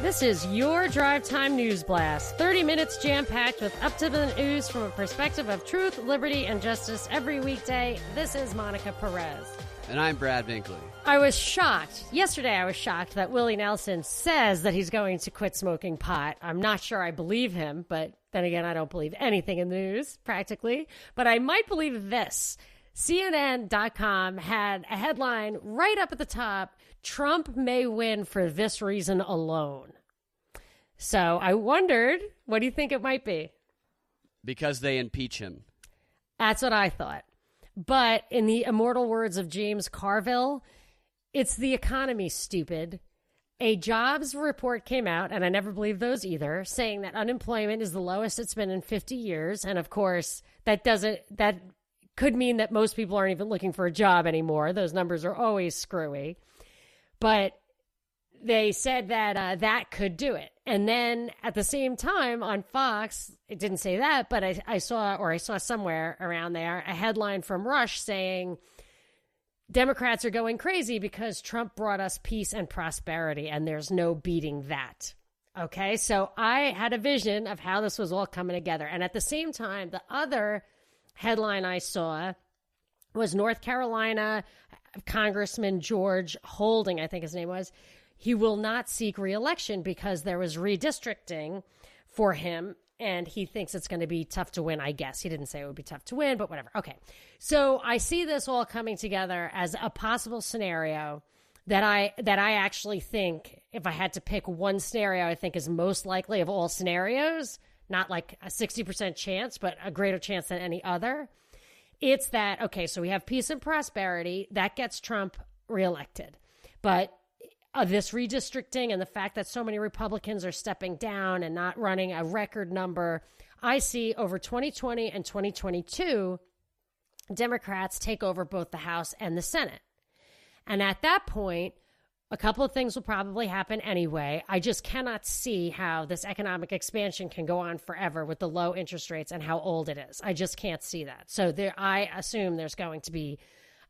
This is your Drive Time News Blast. 30 minutes jam-packed with up-to-the-minute news from a perspective of truth, liberty, and justice every weekday. This is Monica Perez. And I'm Brad Binkley. I was shocked. Yesterday I was shocked that Willie Nelson says that he's going to quit smoking pot. I'm not sure I believe him, but then again, I don't believe anything in the news, practically. But I might believe this. CNN.com had a headline right up at the top, Trump may win for this reason alone. So I wondered, what do you think it might be? Because they impeach him. That's what I thought. But in the immortal words of James Carville, it's the economy, stupid. A jobs report came out, and I never believed those either, saying that unemployment is the lowest it's been in 50 years. And of course, that could mean that most people aren't even looking for a job anymore. Those numbers are always screwy. But they said that that could do it. And then at the same time on Fox, it didn't say that, but I saw somewhere around there a headline from Rush saying Democrats are going crazy because Trump brought us peace and prosperity, and there's no beating that. Okay, so I had a vision of how this was all coming together. And at the same time, the other headline I saw was North Carolina Congressman George Holding, I think his name was. He will not seek re-election because there was redistricting for him, and he thinks it's going to be tough to win, I guess. He didn't say it would be tough to win, but whatever. Okay. So I see this all coming together as a possible scenario that I actually think, if I had to pick one scenario I think is most likely of all scenarios, not like a 60% chance, but a greater chance than any other. It's that, okay, so we have peace and prosperity. That gets Trump reelected. But this redistricting and the fact that so many Republicans are stepping down and not running a record number, I see over 2020 and 2022, Democrats take over both the House and the Senate. And at that point, a couple of things will probably happen anyway. I just cannot see how this economic expansion can go on forever with the low interest rates and how old it is. I just can't see that. So I assume there's going to be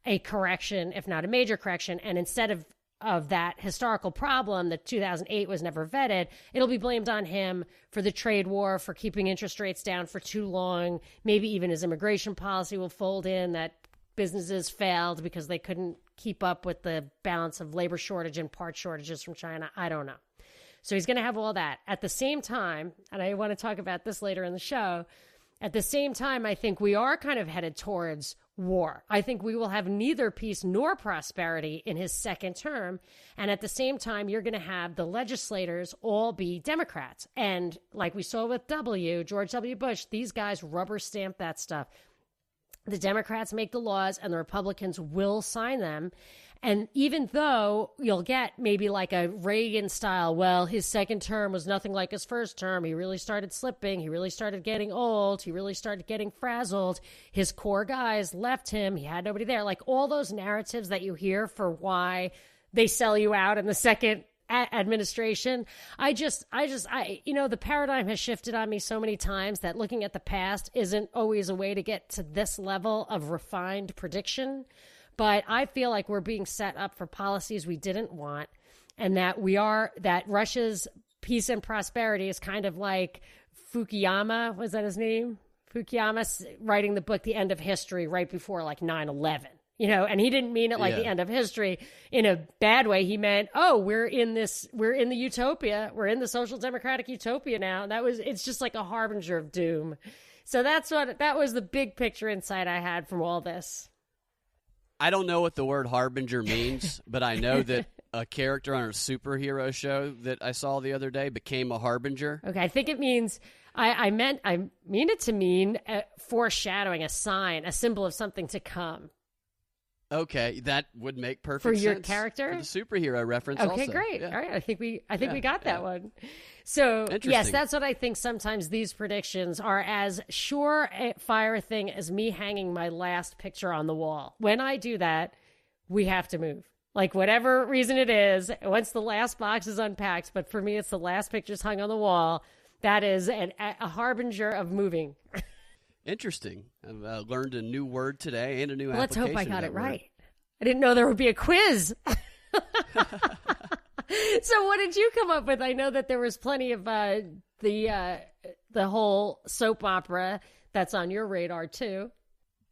a correction, if not a major correction. And instead of that historical problem that 2008 was never vetted, it'll be blamed on him for the trade war, for keeping interest rates down for too long. Maybe even his immigration policy will fold in, that businesses failed because they couldn't keep up with the balance of labor shortage and part shortages from China. I don't know. So he's going to have all that. At the same time, and I want to talk about this later in the show, at the same time, I think we are kind of headed towards war. I think we will have neither peace nor prosperity in his second term. And at the same time, you're going to have the legislators all be Democrats. And like we saw with George W. Bush, these guys rubber stamp that stuff. The Democrats make the laws and the Republicans will sign them. And even though you'll get maybe like a Reagan style, well, his second term was nothing like his first term. He really started slipping. He really started getting old. He really started getting frazzled. His core guys left him. He had nobody there. Like all those narratives that you hear for why they sell you out in the second administration. The paradigm has shifted on me so many times that looking at the past isn't always a way to get to this level of refined prediction. But I feel like we're being set up for policies we didn't want, and that Russia's peace and prosperity is kind of like Fukuyama, was that his name? Fukuyama writing the book, The End of History, right before like 9/11. And he didn't mean it like the end of history in a bad way. He meant, we're in the utopia. We're in the social democratic utopia now. It's just like a harbinger of doom. So that was the big picture insight I had from all this. I don't know what the word harbinger means, but I know that a character on a superhero show that I saw the other day became a harbinger. Okay, I think it means, I mean it to mean foreshadowing, a sign, a symbol of something to come. Okay, that would make perfect sense. For your character? For the superhero reference okay, also. Okay, great. Yeah. All right, I think we got that one. So, yes, that's what I think sometimes these predictions are as sure a fire thing as me hanging my last picture on the wall. When I do that, we have to move. Like, whatever reason it is, once the last box is unpacked, but for me, it's the last pictures hung on the wall, that is a harbinger of moving. Interesting. I've learned a new word today and a new Let's application. hope I got it right. I didn't know there would be a quiz. So what did you come up with? I know that there was plenty of the whole soap opera that's on your radar too.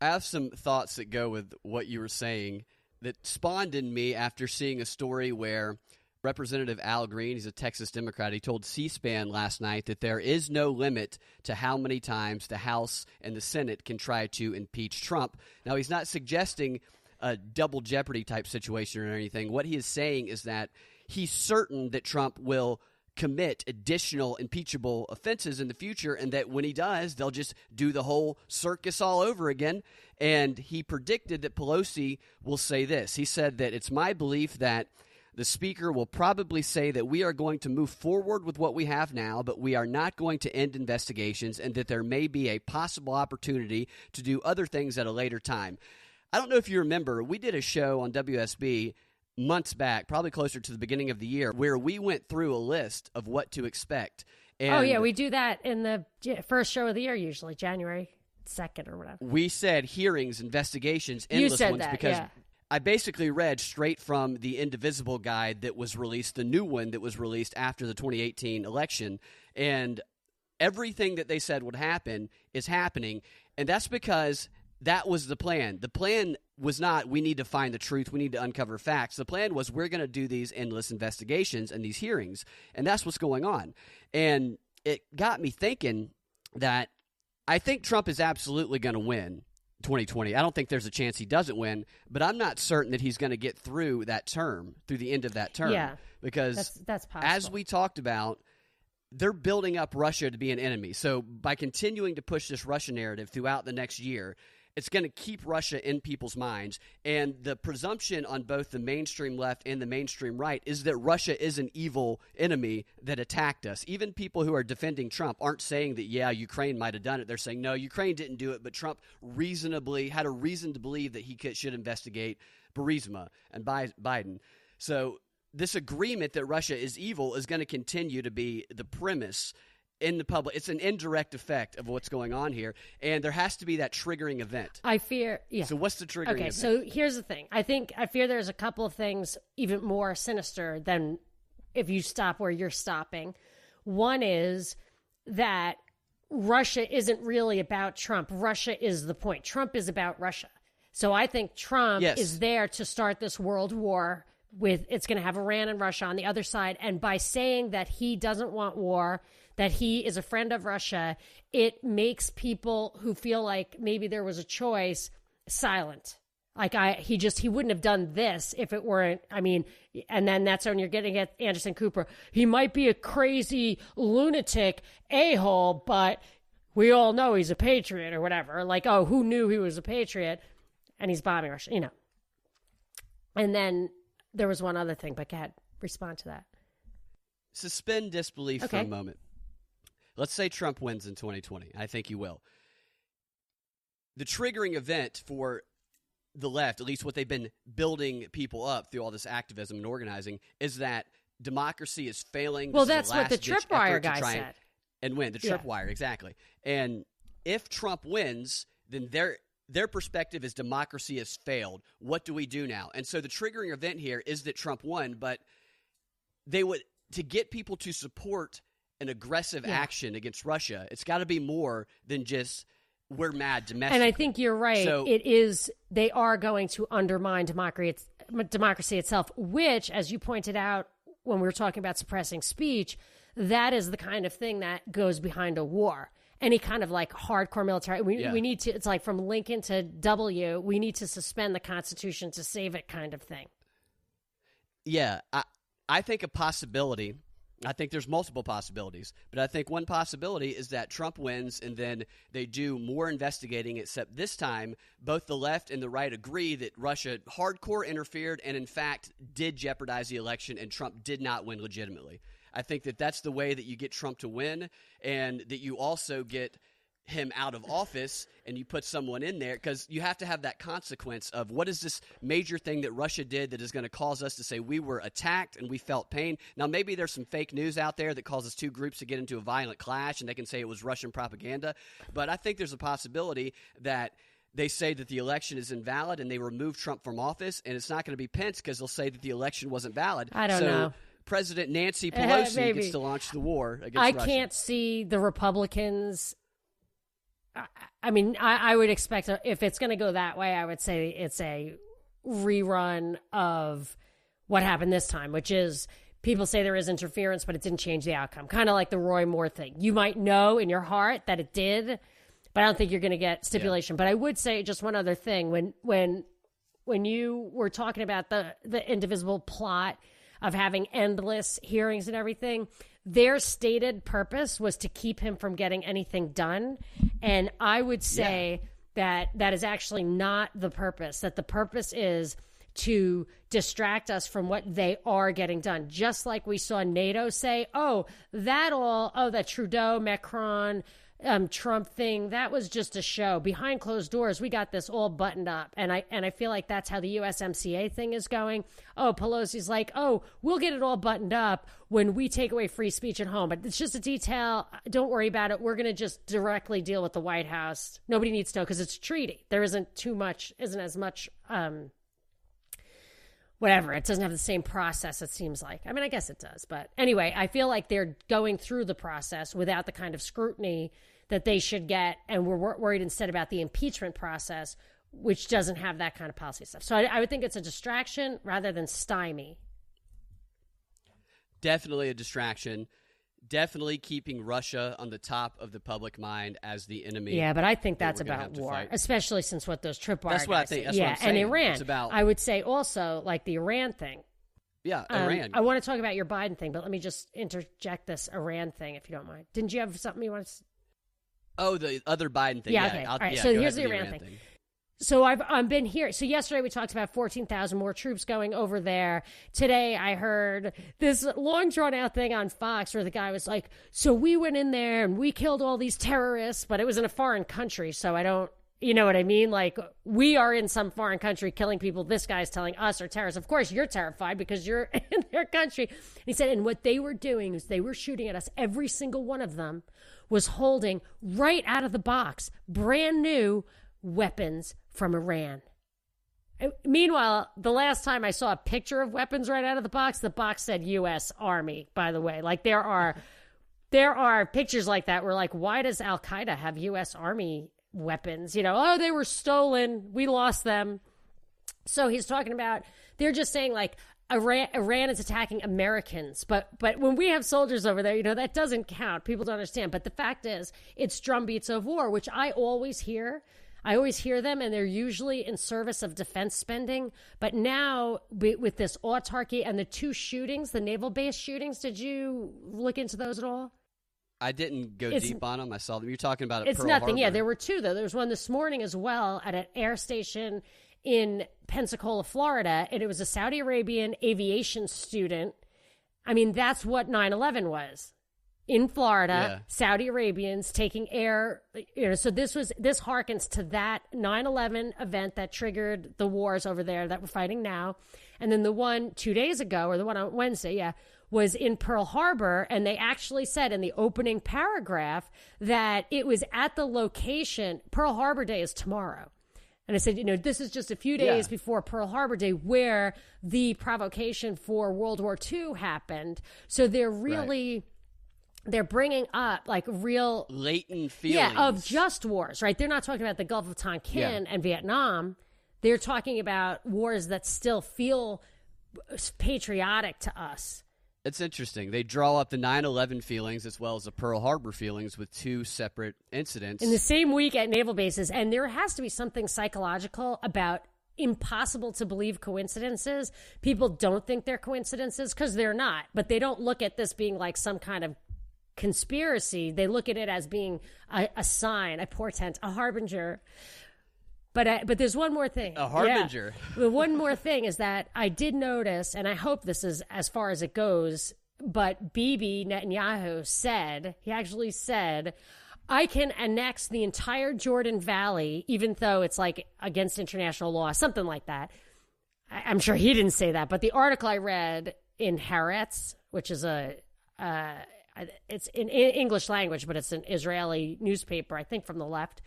I have some thoughts that go with what you were saying that spawned in me after seeing a story where Representative Al Green, he's a Texas Democrat, he told C-SPAN last night that there is no limit to how many times the House and the Senate can try to impeach Trump. Now, he's not suggesting a double jeopardy type situation or anything. What he is saying is that he's certain that Trump will commit additional impeachable offenses in the future, and that when he does, they'll just do the whole circus all over again. And he predicted that Pelosi will say this. He said that it's my belief that the speaker will probably say that we are going to move forward with what we have now, but we are not going to end investigations, and that there may be a possible opportunity to do other things at a later time. I don't know if you remember, we did a show on WSB months back, probably closer to the beginning of the year, where we went through a list of what to expect. And we do that in the first show of the year, usually January 2nd or whatever. We said hearings, investigations, endless you said ones, that, because yeah. I basically read straight from the Indivisible guide that was released, the new one that was released after the 2018 election, and everything that they said would happen is happening, and that's because that was the plan. The plan was not, we need to find the truth, we need to uncover facts. The plan was, we're going to do these endless investigations and these hearings, and that's what's going on. And it got me thinking that I think Trump is absolutely going to win 2020. I don't think there's a chance he doesn't win, but I'm not certain that he's going to get through that term, through the end of that term. Yeah, because that's possible. As we talked about, they're building up Russia to be an enemy. So by continuing to push this Russia narrative throughout the next year, it's going to keep Russia in people's minds. And the presumption on both the mainstream left and the mainstream right is that Russia is an evil enemy that attacked us. Even people who are defending Trump aren't saying that, yeah, Ukraine might have done it. They're saying, no, Ukraine didn't do it, but Trump reasonably had a reason to believe that he should investigate Burisma and Biden. So this agreement that Russia is evil is going to continue to be the premise in the public. It's an indirect effect of what's going on here, and there has to be that triggering event. I fear, yeah. So what's the triggering event? So here's the thing. I fear there's a couple of things even more sinister than if you stop where you're stopping. One is that Russia isn't really about Trump. Russia is the point. Trump is about Russia. So I think Trump is there to start this world war with, it's going to have Iran and Russia on the other side. And by saying that he doesn't want war, that he is a friend of Russia, it makes people who feel like maybe there was a choice silent. Like he wouldn't have done this if it weren't, and then that's when you're getting at Anderson Cooper. He might be a crazy lunatic a-hole, but we all know he's a patriot or whatever. Like, oh, who knew he was a patriot? And he's bombing Russia, And then there was one other thing, but go ahead, respond to that. Suspend disbelief for a moment. Let's say Trump wins in 2020. I think he will. The triggering event for the left, at least what they've been building people up through all this activism and organizing, is that democracy is failing. Well, that's what the tripwire guy said. And win. The tripwire, exactly. And if Trump wins, then their perspective is democracy has failed. What do we do now? And so the triggering event here is that Trump won, but they would, to get people to support an aggressive action against Russia, it's got to be more than just we're mad domestically. And I think you're right. So, they are going to undermine democracy itself, which, as you pointed out when we were talking about suppressing speech, that is the kind of thing that goes behind a war. Any kind of like hardcore military. We need to, it's like from Lincoln to W, we need to suspend the Constitution to save it kind of thing. Yeah, I think a possibility, I think there's multiple possibilities, but I think one possibility is that Trump wins and then they do more investigating, except this time both the left and the right agree that Russia hardcore interfered and in fact did jeopardize the election and Trump did not win legitimately. I think that that's the way that you get Trump to win, and that you also get him out of office and you put someone in there, because you have to have that consequence of what is this major thing that Russia did that is going to cause us to say we were attacked and we felt pain. Now, maybe there's some fake news out there that causes two groups to get into a violent clash and they can say it was Russian propaganda, but I think there's a possibility that they say that the election is invalid and they remove Trump from office, and it's not going to be Pence because they'll say that the election wasn't valid. I don't know. President Nancy Pelosi gets to launch the war against Russia. I can't see the Republicans. I mean, I would expect if it's going to go that way, I would say it's a rerun of what happened this time, which is people say there is interference, but it didn't change the outcome. Kind of like the Roy Moore thing. You might know in your heart that it did, but I don't think you're going to get stipulation. Yeah. But I would say just one other thing. When you were talking about the indivisible plot of having endless hearings and everything, their stated purpose was to keep him from getting anything done. And I would say that is actually not the purpose, that the purpose is to distract us from what they are getting done. Just like we saw NATO say, that Trudeau, Macron, Trump thing, that was just a show. Behind closed doors, we got this all buttoned up. And I feel like that's how the USMCA thing is going. Pelosi's like, we'll get it all buttoned up when we take away free speech at home. But it's just a detail. Don't worry about it. We're going to just directly deal with the White House. Nobody needs to know because it's a treaty. There isn't as much, whatever. It doesn't have the same process, it seems like. I mean, I guess it does. But anyway, I feel like they're going through the process without the kind of scrutiny that they should get. And we're worried instead about the impeachment process, which doesn't have that kind of policy stuff. So I would think it's a distraction rather than stymie. Definitely a distraction. Definitely keeping Russia on the top of the public mind as the enemy. Yeah, but I think that's about war, especially since what those tripwire That's what I think. That's what I'm saying. And Iran. It's about... I would say also like the Iran thing. Yeah, Iran. I want to talk about your Biden thing, but let me just interject this Iran thing, if you don't mind. Didn't you have something you want to... Oh, the other Biden thing. Yeah, okay. All right, so here's the Iran thing. So I've been here. So yesterday we talked about 14,000 more troops going over there. Today I heard this long drawn out thing on Fox where the guy was like, so we went in there and we killed all these terrorists, but it was in a foreign country. So I don't, you know what I mean? Like we are in some foreign country killing people. This guy's telling us are terrorists. Of course you're terrified because you're in their country. And he said, and what they were doing is they were shooting at us. Every single one of them was holding right out of the box, brand new weapons from Iran. Meanwhile, the last time I saw a picture of weapons right out of the box said U.S. Army, by the way. Like there are pictures like that where like, why does Al-Qaeda have U.S. Army weapons? You know, they were stolen. We lost them. So he's talking about, they're just saying like, Iran is attacking Americans, but when we have soldiers over there, you know, that doesn't count. People don't understand. But the fact is, it's drumbeats of war, which I always hear. I always hear them, and they're usually in service of defense spending. But now, with this autarky and the two shootings, the naval-based shootings, did you look into those at all? I didn't go deep on them. I saw them. You're talking about it's Pearl nothing. Harbor. Yeah, there were two, though. There was one this morning as well at an air station in Pensacola, Florida, and it was a Saudi Arabian aviation student. I mean, that's what 9/11 was. In Florida, Saudi Arabians taking air, you know, so this harkens to that 9/11 event that triggered the wars over there that we're fighting now. And then the one 2 days ago, or the one on Wednesday, was in Pearl Harbor, and they actually said in the opening paragraph that it was at the location. Pearl Harbor Day is tomorrow. And I said, you know, this is just a few days before Pearl Harbor Day where the provocation for World War II happened. So they're really, they're bringing up like real latent feelings of just wars, right? They're not talking about the Gulf of Tonkin and Vietnam. They're talking about wars that still feel patriotic to us. It's interesting. They draw up the 9/11 feelings as well as the Pearl Harbor feelings with two separate incidents. In the same week at naval bases. And there has to be something psychological about impossible to believe coincidences. People don't think they're coincidences because they're not. But they don't look at this being like some kind of conspiracy. They look at it as being a sign, a portent, a harbinger. But there's one more thing. A harbinger. Yeah. The one more thing is that I did notice, and I hope this is as far as it goes, but Bibi Netanyahu said, he actually said, I can annex the entire Jordan Valley, even though it's like against international law, something like that. I'm sure he didn't say that, but the article I read in Haaretz, which is it's in English language, but it's an Israeli newspaper, I think from the left.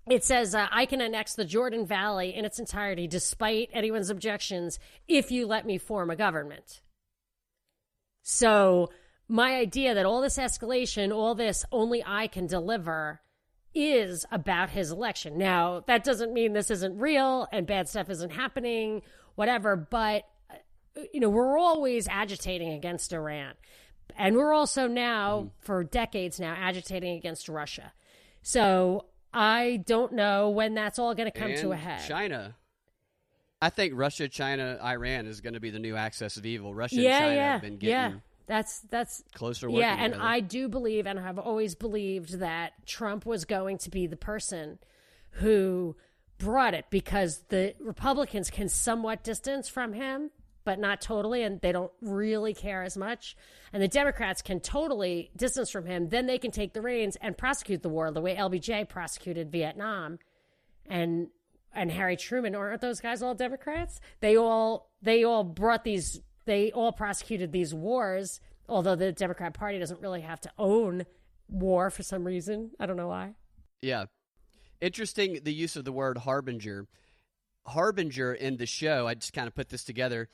It says, I can annex the Jordan Valley in its entirety, despite anyone's objections, if you let me form a government. So my idea that all this escalation, all this only I can deliver is about his election. Now, that doesn't mean this isn't real and bad stuff isn't happening, whatever, but, we're always agitating against Iran. And we're also now, for decades now, agitating against Russia. So I don't know when that's all going to come to a head. China. I think Russia, China, Iran is going to be the new axis of evil. Russia and China have been getting that's closer working and together. I do believe, and have always believed, that Trump was going to be the person who brought it, because the Republicans can somewhat distance from him, but not totally, and they don't really care as much. And the Democrats can totally distance from him. Then they can take the reins and prosecute the war the way LBJ prosecuted Vietnam. And Harry Truman, aren't those guys all Democrats? They all prosecuted these wars, although the Democrat Party doesn't really have to own war for some reason. I don't know why. Yeah. Interesting, the use of the word harbinger. Harbinger in the show, I just kind of put this together.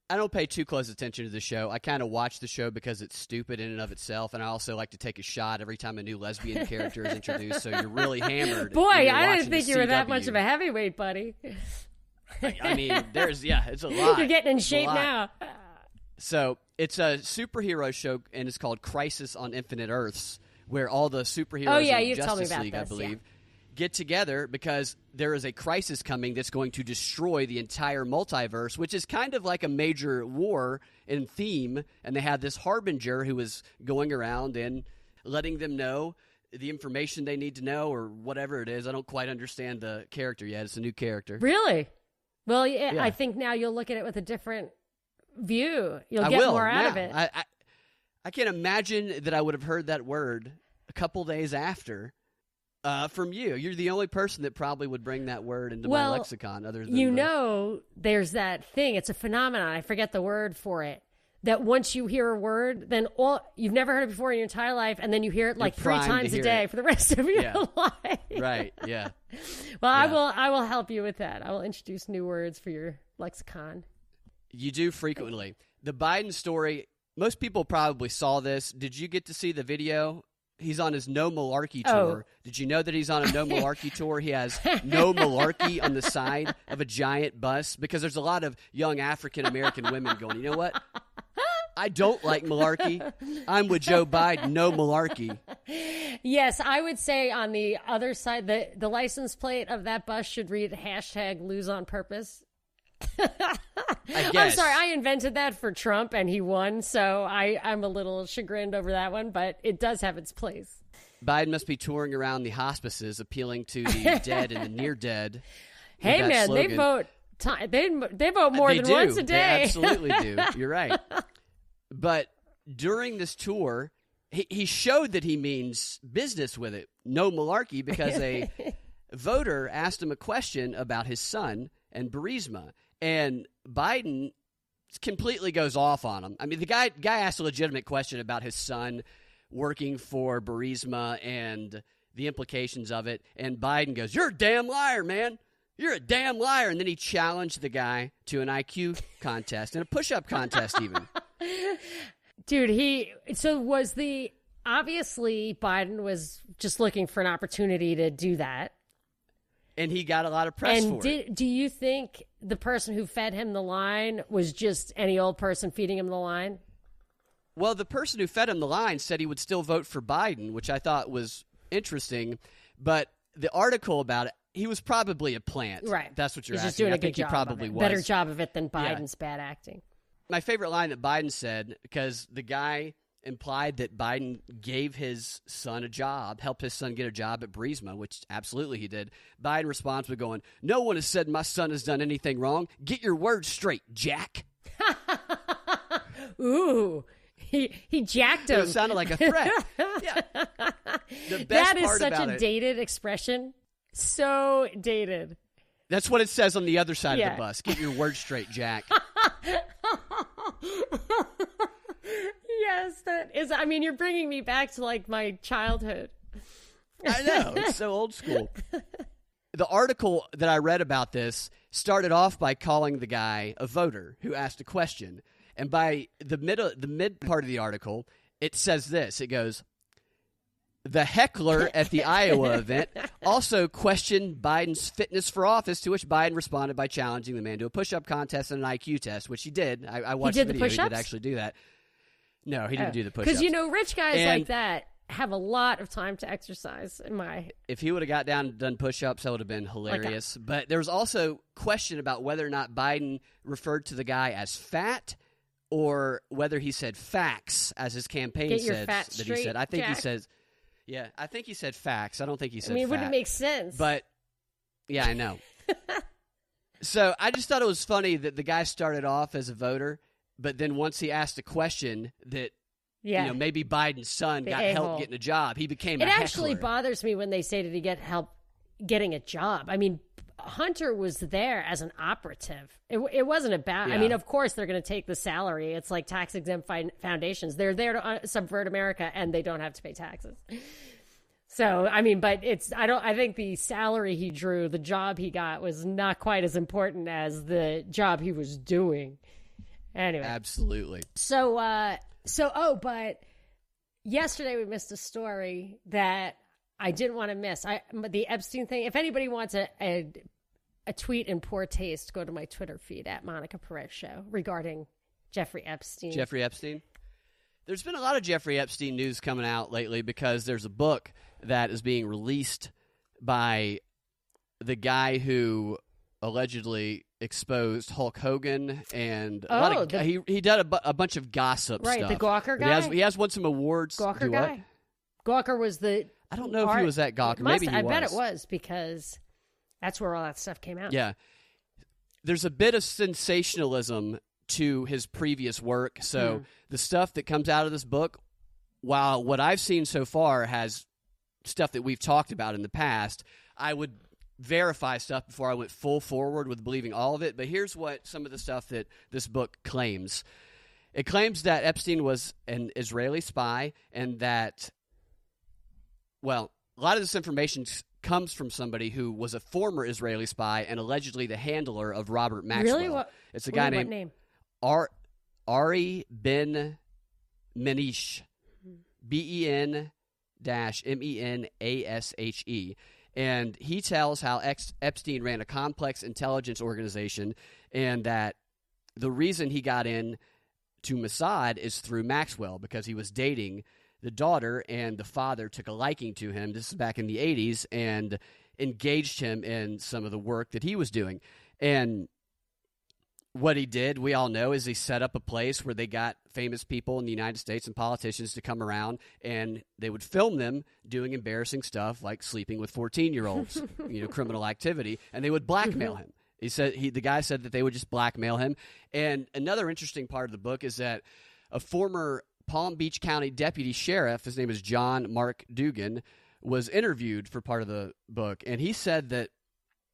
I don't pay too close attention to the show. I kind of watch the show because it's stupid in and of itself, and I also like to take a shot every time a new lesbian character is introduced, so you're really hammered. Boy, I didn't think you were that much of a heavyweight, buddy. I mean, it's a lot. You're getting in shape now. So it's a superhero show, and it's called Crisis on Infinite Earths, where all the superheroes of Justice League, I believe, get together because there is a crisis coming that's going to destroy the entire multiverse, which is kind of like a major war in theme. And they have this harbinger who is going around and letting them know the information they need to know, or whatever it is. I don't quite understand the character yet. It's a new character. Really? Well, yeah. I think now you'll look at it with a different view. You'll get more out of it. I can't imagine that I would have heard that word a couple days after from you. You're the only person that probably would bring that word into my lexicon, other than there's that thing. It's a phenomenon. I forget the word for it. That once you hear a word, then you've never heard it before in your entire life, and then you hear it like 3 times a day for the rest of your life. Right, yeah. Well, I will help you with that. I will introduce new words for your lexicon. You do frequently. The Biden story, most people probably saw this. Did you get to see the video? He's on his No Malarkey tour. Did you know that he's on a No Malarkey tour? He has No Malarkey on the side of a giant bus, because there's a lot of young African-American women going, you know what? I don't like malarkey. I'm with Joe Biden. No malarkey. Yes, I would say on the other side, the license plate of that bus should read #lose on purpose. I guess. I'm sorry, I invented that for Trump and he won, so I'm a little chagrined over that one, but it does have its place. Biden must be touring around the hospices appealing to the dead and the near dead. Hey man, slogan. They vote more than once a day. They absolutely do. You're right. But during this tour, he showed that he means business with it. No malarkey, because a voter asked him a question about his son and Burisma. And Biden completely goes off on him. I mean, the guy asked a legitimate question about his son working for Burisma and the implications of it. And Biden goes, "You're a damn liar, man. You're a damn liar." And then he challenged the guy to an IQ contest and a push-up contest even. Dude, obviously Biden was just looking for an opportunity to do that. And he got a lot of press for it. Do you think the person who fed him the line was just any old person feeding him the line? Well, the person who fed him the line said he would still vote for Biden, which I thought was interesting. But the article about it, he was probably a plant. Right. That's what you're asking. asking. Just doing I a good think job he probably of it. was. Better job of it than Biden's bad acting. My favorite line that Biden said, because the guy implied that Biden gave his son a job, helped his son get a job at Burisma, which absolutely he did. Biden responds with going, "No one has said my son has done anything wrong. Get your words straight, Jack." Ooh, he jacked him. It sounded like a threat. Yeah. The best that is part such about a dated expression. So dated. That's what it says on the other side of the bus. Get your words straight, Jack. Yes, that is. I mean, you're bringing me back to like my childhood. I know. It's so old school. The article that I read about this started off by calling the guy a voter who asked a question. And by the mid part of the article, it says this. It goes, the heckler at the Iowa event also questioned Biden's fitness for office, to which Biden responded by challenging the man to a push-up contest and an IQ test, which he did. I watched the video. He did actually do that. No, he didn't do the push-ups. Because, rich guys like that have a lot of time to exercise. If he would have got down and done push-ups, that would have been hilarious. But there was also question about whether or not Biden referred to the guy as fat or whether he said facts, as his campaign said that he said. I think Jack. He says... Yeah, I think he said facts. I don't think he said fat. It wouldn't make sense. But, yeah, I know. So I just thought it was funny that the guy started off as a voter, but then once he asked a question that, maybe Biden's son got help getting a job, he became a heckler. It actually bothers me when they say, did he get help getting a job? I mean, Hunter was there as an operative. It wasn't about, I mean, of course they're going to take the salary. It's like tax-exempt foundations. They're there to subvert America, and they don't have to pay taxes. So, I mean, but I think the salary he drew, the job he got was not quite as important as the job he was doing. Anyway. Absolutely. But yesterday we missed a story that I didn't want to miss. The Epstein thing. If anybody wants a tweet in poor taste, go to my Twitter feed at Monica Perez Show regarding Jeffrey Epstein. Jeffrey Epstein? There's been a lot of Jeffrey Epstein news coming out lately because there's a book that is being released by the guy who allegedly exposed Hulk Hogan and he did a bunch of gossip stuff. Right, the Gawker guy? He has won some awards. Gawker guy? Gawker was the... I don't know if he was at Gawker. Maybe he was. I bet it was because that's where all that stuff came out. Yeah. There's a bit of sensationalism to his previous work. So the stuff that comes out of this book, while what I've seen so far has stuff that we've talked about in the past, I would verify stuff before I went full forward with believing all of it. But here's what some of the stuff that this book claims. It claims that Epstein was an Israeli spy and that, well, a lot of this information comes from somebody who was a former Israeli spy and allegedly the handler of Robert Maxwell. Really? It's a guy named what name? Ari Ben Menishe, Ben-Menashe. And he tells how Epstein ran a complex intelligence organization and that the reason he got in to Mossad is through Maxwell because he was dating the daughter and the father took a liking to him. This is back in the 80s and engaged him in some of the work that he was doing. And what he did, we all know, is he set up a place where they got famous people in the United States and politicians to come around, and they would film them doing embarrassing stuff like sleeping with 14-year-olds, criminal activity, and they would blackmail him. The guy said that they would just blackmail him. And another interesting part of the book is that a former Palm Beach County deputy sheriff, his name is John Mark Dugan, was interviewed for part of the book, and he said that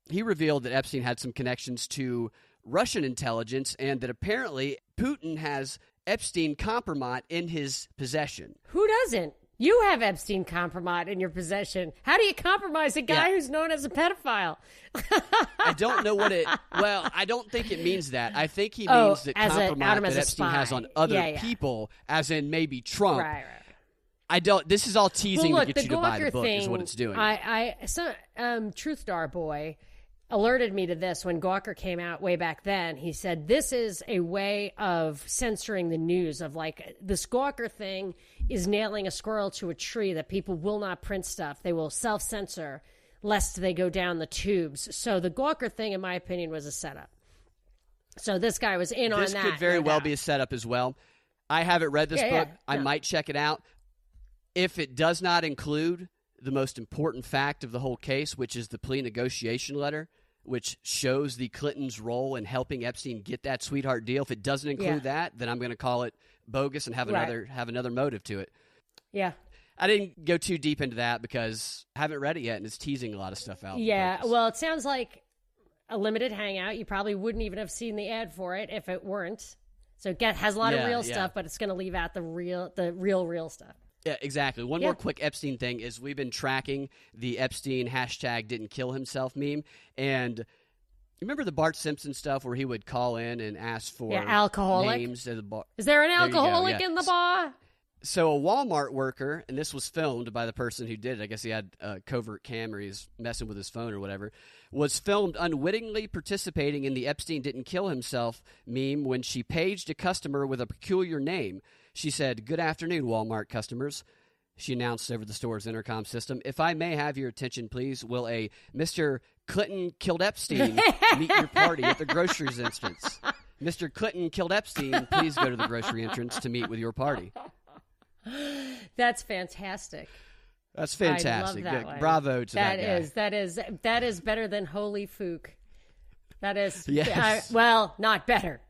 he revealed that Epstein had some connections to Russian intelligence and that apparently Putin has Epstein compromat in his possession. Who doesn't? You have Epstein compromat in your possession. How do you compromise a guy who's known as a pedophile? I don't know what it... Well, I don't think it means that. I think he means that compromat that Epstein has on other people, as in maybe Trump. Right. I don't... This is all teasing to get you to buy the book is what it's doing. Truthdar Boy alerted me to this when Gawker came out way back then. He said, this is a way of censoring the news of like this Gawker thing is nailing a squirrel to a tree that people will not print stuff. They will self-censor lest they go down the tubes. So the Gawker thing, in my opinion, was a setup. So this guy was in on that. This could very well be a setup as well. I haven't read this book. I might check it out. If it does not include the most important fact of the whole case, which is the plea negotiation letter, which shows the Clintons' role in helping Epstein get that sweetheart deal. If it doesn't include that, then I'm going to call it bogus and have another motive to it. Yeah. I didn't go too deep into that because I haven't read it yet, and it's teasing a lot of stuff out. Yeah, well, it sounds like a limited hangout. You probably wouldn't even have seen the ad for it if it weren't. So it has a lot of real stuff, but it's going to leave out the real stuff. Yeah, exactly. One more quick Epstein thing is we've been tracking the Epstein #didn't kill himself meme, and Remember the Bart Simpson stuff where he would call in and ask for alcoholic names at the bar? Is there an There you go, alcoholic yeah. in the bar? So a Walmart worker, and this was filmed by the person who did it, I guess he had a covert camera, he's messing with his phone or whatever, was filmed unwittingly participating in the Epstein didn't kill himself meme when she paged a customer with a peculiar name. She said, "Good afternoon, Walmart customers." She announced over the store's intercom system, "If I may have your attention, please, will a Mr. Clinton killed Epstein meet your party at the groceries entrance? Mr. Clinton killed Epstein, please go to the grocery entrance to meet with your party." That's fantastic. That's fantastic. I love that one. Bravo to that guy. That is better than Holy Fook. That is, Yes. well, not better.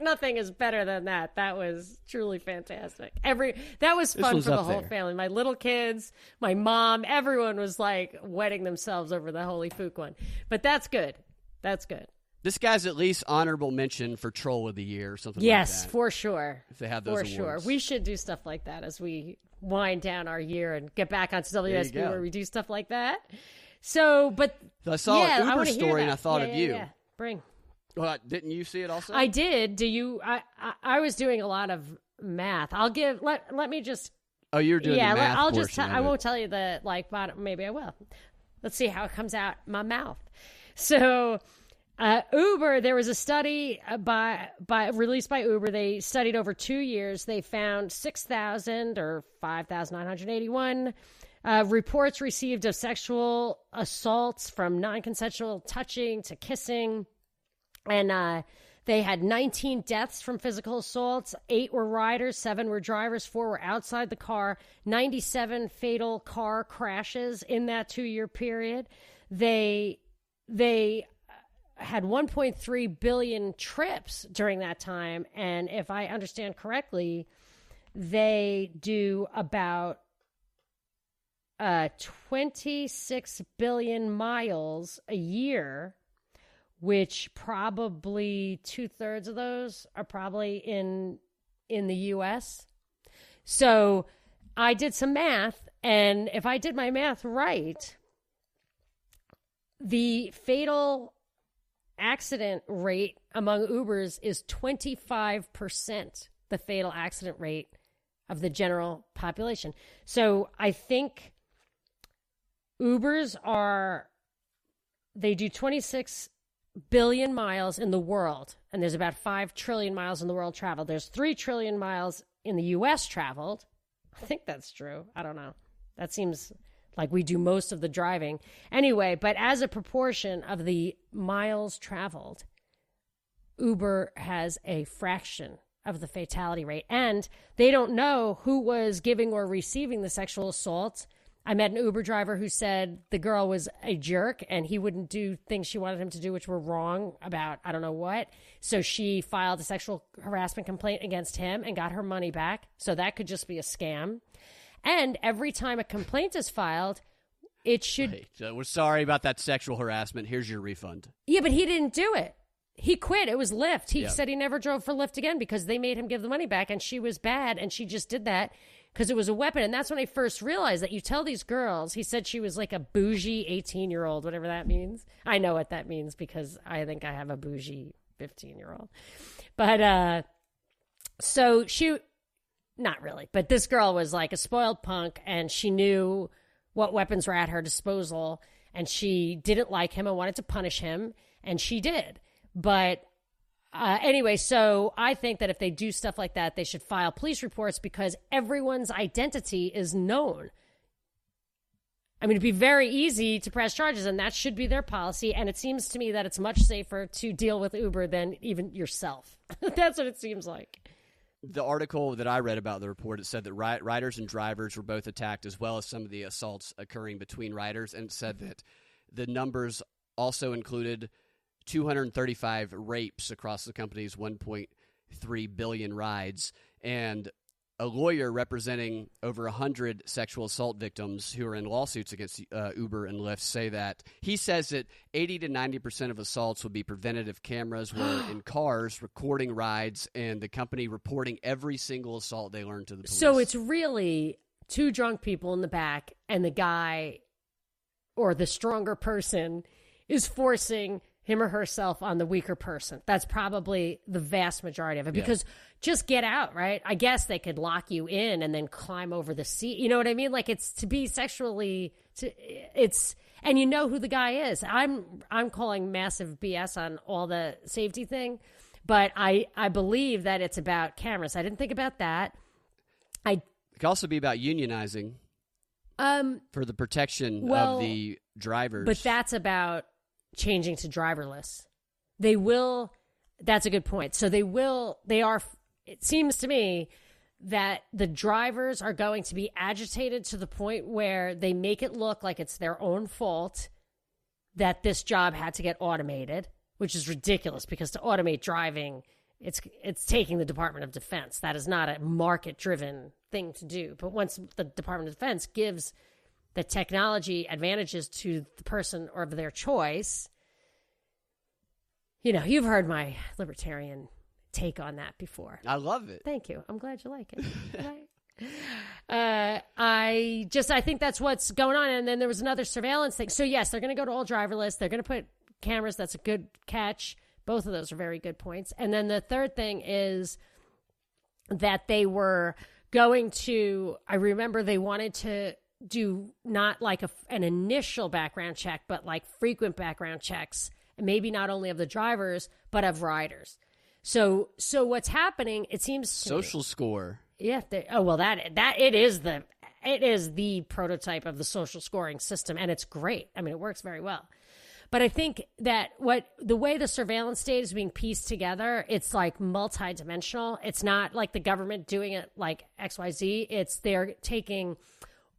Nothing is better than that. That was truly fantastic. That was fun was for the up whole there. family. My little kids, my mom, everyone was like wetting themselves over the Holy Fook one. But that's good. That's good. This guy's at least honorable mention for Troll of the Year or something Yes, like that. for sure. If they have those For awards. sure. We should do stuff like that as we wind down our year and get back onto There you WSB go. where we do stuff like that. So, but So I saw yeah, an Uber wanna hear story and that. I thought Yeah, of yeah, you. yeah. Bring. Well, didn't you see it also? I did. Do you? I was doing a lot of math. I'll give. Let me just. Oh, you're doing the math I'll just. portion of I it. won't tell you the bottom. Maybe I will. Let's see how it comes out my mouth. So, Uber. There was a study released by Uber. They studied over 2 years. They found 6,000 or 5,981 reports received of sexual assaults, from non-consensual touching to kissing. And they had 19 deaths from physical assaults. 8 were riders, 7 were drivers, 4 were outside the car. 97 fatal car crashes in that 2-year period. They had 1.3 billion trips during that time. And if I understand correctly, they do about 26 billion miles a year, which probably 2/3 of those are probably in the U.S. So I did some math, and if I did my math right, the fatal accident rate among Ubers is 25%, the fatal accident rate of the general population. So I think Ubers they do 26 billion miles in the world, and there's about 5 trillion miles in the world traveled. There's 3 trillion miles in the U.S. traveled. I think that's true. I don't know. That seems like we do most of the driving. Anyway, but as a proportion of the miles traveled, Uber has a fraction of the fatality rate. And they don't know who was giving or receiving the sexual assault. I met an Uber driver who said the girl was a jerk and he wouldn't do things she wanted him to do, which were wrong about I don't know what. So she filed a sexual harassment complaint against him and got her money back. So that could just be a scam. And every time a complaint is filed, it should... Right. So we're sorry about that sexual harassment. Here's your refund. Yeah, but he didn't do it. He quit. It was Lyft. He said he never drove for Lyft again because they made him give the money back, and she was bad, and she just did that because it was a weapon. And that's when I first realized that you tell these girls, he said she was like a bougie 18-year-old, whatever that means. I know what that means because I think I have a bougie 15-year-old. But so she, not really, but this girl was like a spoiled punk, and she knew what weapons were at her disposal, and she didn't like him and wanted to punish him, and she did. But anyway, so I think that if they do stuff like that, they should file police reports because everyone's identity is known. I mean, it'd be very easy to press charges, and that should be their policy. And it seems to me that it's much safer to deal with Uber than even yourself. That's what it seems like. The article that I read about the report, it said that riders and drivers were both attacked, as well as some of the assaults occurring between riders. And it said that the numbers also included 235 rapes across the company's 1.3 billion rides. And a lawyer representing over 100 sexual assault victims who are in lawsuits against Uber and Lyft say that he says that 80 to 90% of assaults would be prevented if cameras were in cars recording rides and the company reporting every single assault they learned to the police. So it's really 2 drunk people in the back, and the guy or the stronger person is forcing him or herself on the weaker person. That's probably the vast majority of it, because just get out, right? I guess they could lock you in and then climb over the seat. You know what I mean? Like, it's to be sexually, and you know who the guy is. I'm calling massive BS on all the safety thing, but I believe that it's about cameras. I didn't think about that. It could also be about unionizing for the protection of the drivers. But that's about changing to driverless. They will. That's a good point. So they are. It seems to me that the drivers are going to be agitated to the point where they make it look like it's their own fault that this job had to get automated, which is ridiculous, because to automate driving, it's taking the Department of Defense. That is not a market-driven thing to do. But once the Department of Defense gives the technology advantages to the person of their choice, you know, you've heard my libertarian take on that before. I love it. Thank you. I'm glad you like it. I think that's what's going on. And then there was another surveillance thing. So yes, they're going to go to all driverless. They're going to put cameras. That's a good catch. Both of those are very good points. And then the third thing is that they were going to, I remember they wanted to do not like an initial background check, but like frequent background checks, and maybe not only of the drivers, but of riders. So what's happening, it seems social score. Yeah. It is the prototype of the social scoring system, and it's great. I mean, it works very well. But I think that the way the surveillance state is being pieced together, it's like multidimensional. It's not like the government doing it like XYZ. They're taking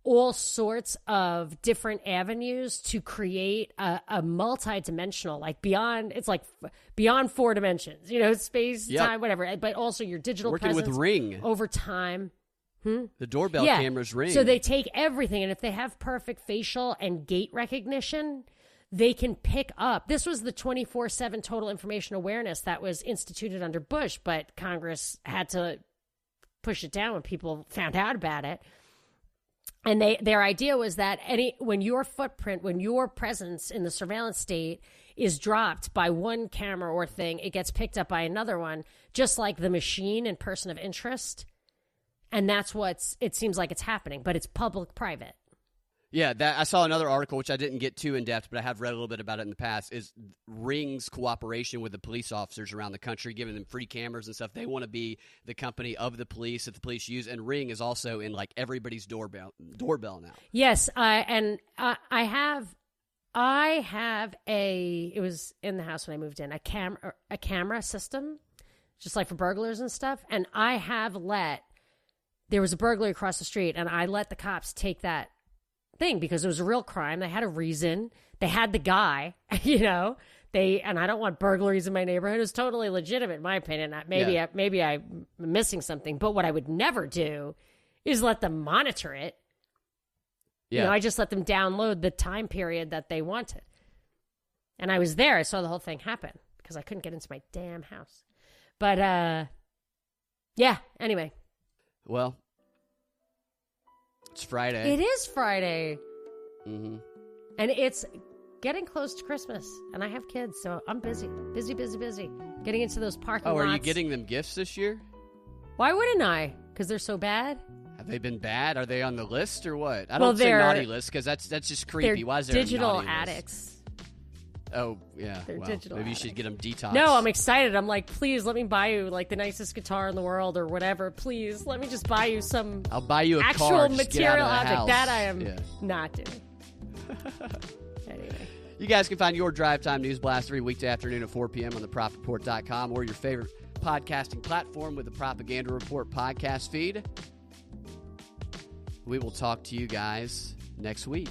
all sorts of different avenues to create a multi-dimensional, like beyond 4 dimensions, you know, space, time, whatever, but also your digital working presence with Ring over time. The doorbell cameras Ring. So they take everything, and if they have perfect facial and gait recognition, they can pick up. This was the 24/7 total information awareness that was instituted under Bush, but Congress had to push it down when people found out about it. And their idea was that when your presence in the surveillance state is dropped by one camera or thing, it gets picked up by another one, just like the machine and person of interest. And that's it seems like it's happening, but it's public-private. Yeah, I saw another article, which I didn't get too in-depth, but I have read a little bit about it in the past, is Ring's cooperation with the police officers around the country, giving them free cameras and stuff. They want to be the company of the police that the police use, and Ring is also in, like, everybody's doorbell now. Yes, I have it was in the house when I moved in, a camera system, just like for burglars and stuff, and there was a burglary across the street, and I let the cops take that thing because it was a real crime. They had a reason. They had the guy, you know. And I don't want burglaries in my neighborhood. It's totally legitimate, in my opinion. Maybe I'm missing something. But what I would never do is let them monitor it. Yeah. You know, I just let them download the time period that they wanted. And I was there. I saw the whole thing happen because I couldn't get into my damn house. But yeah. Anyway. Well. It's Friday. It is Friday. Mm-hmm. And it's getting close to Christmas. And I have kids, so I'm busy. Busy. Getting into those parking lots. Oh, are you getting them gifts this year? Why wouldn't I? Because they're so bad? Have they been bad? Are they on the list or what? I don't say naughty list because that's just creepy. Why is there digital a naughty addicts. List? Oh, yeah. They're well, digital maybe addicts. You should get them detox. No, I'm excited. I'm like, please let me buy you like the nicest guitar in the world or whatever. Please let me just buy you some I'll buy you a actual car. material object. House. That I am not doing. Anyway. You guys can find your Drive Time News Blast every weekday afternoon at 4 p.m. on thepropreport.com or your favorite podcasting platform with the Propaganda Report podcast feed. We will talk to you guys next week.